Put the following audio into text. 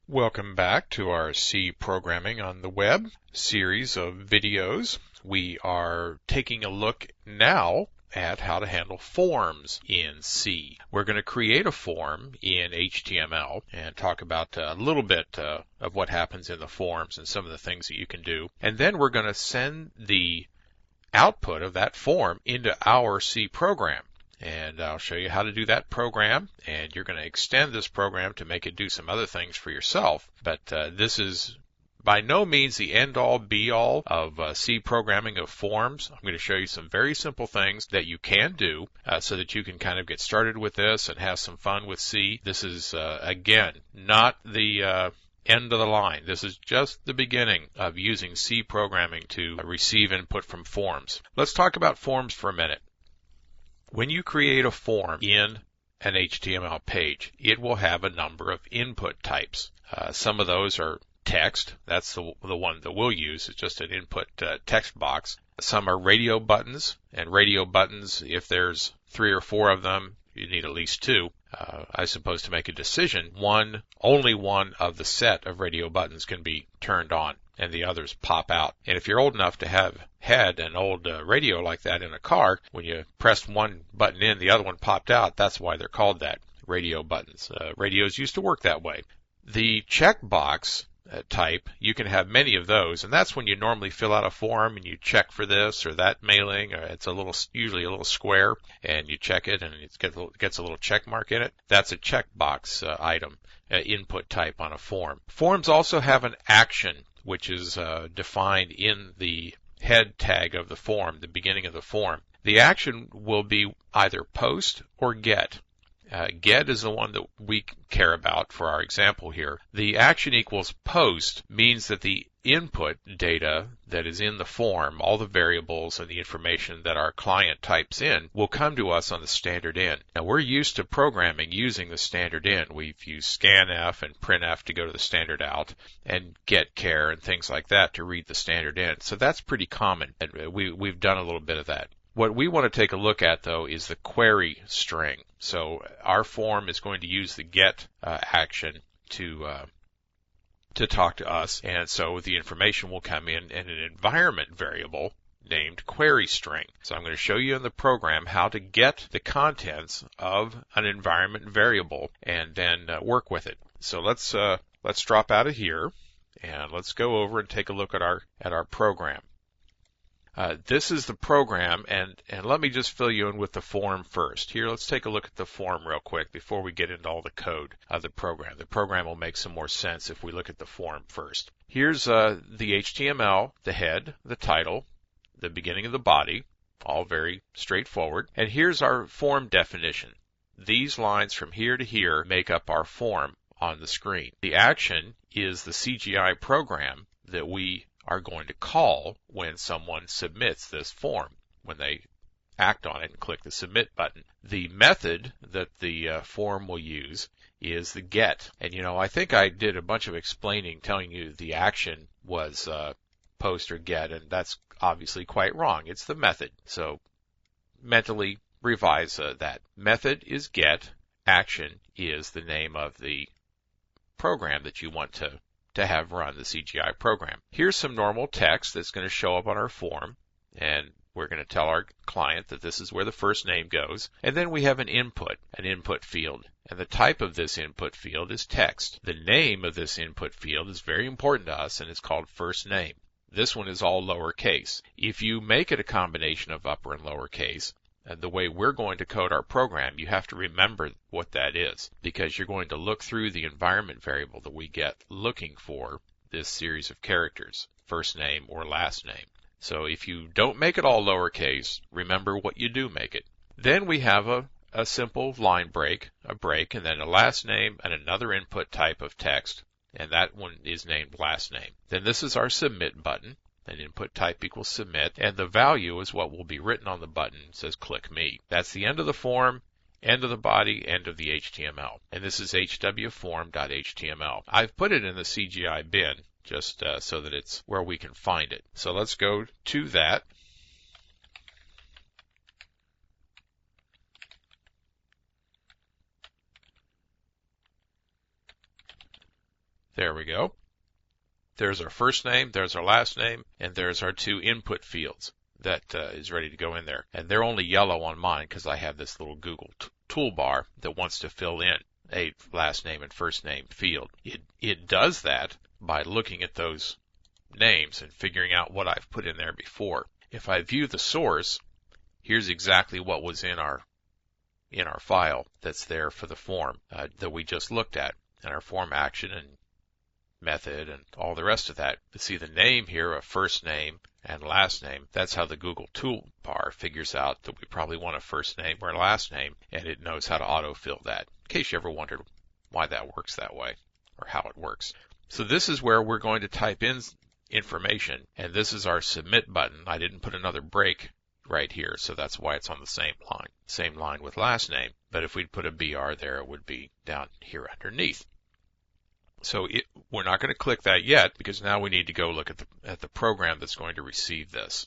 Welcome back to our C Programming on the Web series of videos. We are taking a look now at how to handle forms in C. We're going to create a form in HTML and talk about a little bit of what happens in the forms and some of the things that you can do. And then we're going to send the output of that form into our C program. And I'll show you how to do that program, and you're going to extend this program to make it do some other things for yourself. But this is by no means the end-all, be-all of C programming of forms. I'm going to show you some very simple things that you can do so that you can kind of get started with this and have some fun with C. This is, again, not the end of the line. This is just the beginning of using C programming to receive input from forms. Let's talk about forms for a minute. When you create a form in an HTML page, it will have a number of input types. Some of those are text. That's the one that we'll use. It's just an input text box. Some are radio buttons, and radio buttons, if there's 3 or 4 of them, you need at least 2. I suppose to make a decision, only one of the set of radio buttons can be turned on, and the others pop out. And if you're old enough to have had an old radio like that in a car, when you pressed one button in, the other one popped out. That's why they're called that, radio buttons. Radios used to work that way. The checkbox type, you can have many of those, and that's when you normally fill out a form and you check for this or that mailing. It's usually a little square, and you check it and it gets a little check mark in it. That's a checkbox item, input type on a form. Forms also have an action, which is defined in the head tag of the form, the beginning of the form. The action will be either post or get. Get is the one that we care about for our example here. The action equals post means that the input data that is in the form, all the variables and the information that our client types in, will come to us on the standard in. Now, we're used to programming using the standard in. We've used scanf and printf to go to the standard out, and getchar and things like that to read the standard in. So that's pretty common, and we've done a little bit of that. What we want to take a look at, though, is the query string. So our form is going to use the get action to talk to us, and so the information will come in an environment variable named query string. So I'm going to show you in the program how to get the contents of an environment variable and then work with it. So let's drop out of here and let's go over and take a look at our program. This is the program, and let me just fill you in with the form first. Here, let's take a look at the form real quick before we get into all the code of the program. The program will make some more sense if we look at the form first. Here's the HTML, the head, the title, the beginning of the body, all very straightforward. And here's our form definition. These lines from here to here make up our form on the screen. The action is the CGI program that we are going to call when someone submits this form, when they act on it and click the submit button. The method that the form will use is the get. And I think I did a bunch of explaining telling you the action was post or get, and that's obviously quite wrong. It's the method. So mentally revise that. Method is get, action is the name of the program that you want to have run the CGI program. Here's some normal text that's going to show up on our form, and we're going to tell our client that this is where the first name goes. And then we have an input field, and the type of this input field is text. The name of this input field is very important to us, and it's called first name. This one is all lowercase. If you make it a combination of upper and lowercase, the way we're going to code our program, you have to remember what that is, because you're going to look through the environment variable that we get looking for this series of characters, first name or last name. So if you don't make it all lowercase, remember what you do make it. Then we have a simple line break, and then a last name and another input type of text, and that one is named last name. Then this is our submit button. An input type equals submit, and the value is what will be written on the button. It says click me. That's the end of the form, end of the body, end of the HTML. And this is hwform.html. I've put it in the CGI bin just so that it's where we can find it. So let's go to that. There we go. There's our first name, there's our last name, and there's our two input fields that is ready to go in there. And they're only yellow on mine because I have this little Google toolbar that wants to fill in a last name and first name field. It does that by looking at those names and figuring out what I've put in there before. If I view the source, here's exactly what was in our file that's there for the form that we just looked at, and our form action and method and all the rest of that. To see the name here, a first name and last name, that's how the Google toolbar figures out that we probably want a first name or a last name, and it knows how to autofill that, in case you ever wondered why that works that way or how it works. So this is where we're going to type in information, and this is our submit button. I didn't put another break right here, so that's why it's on the same line with last name. But if we'd put a BR there, it would be down here underneath. So we're not going to click that yet because now we need to go look at the program that's going to receive this.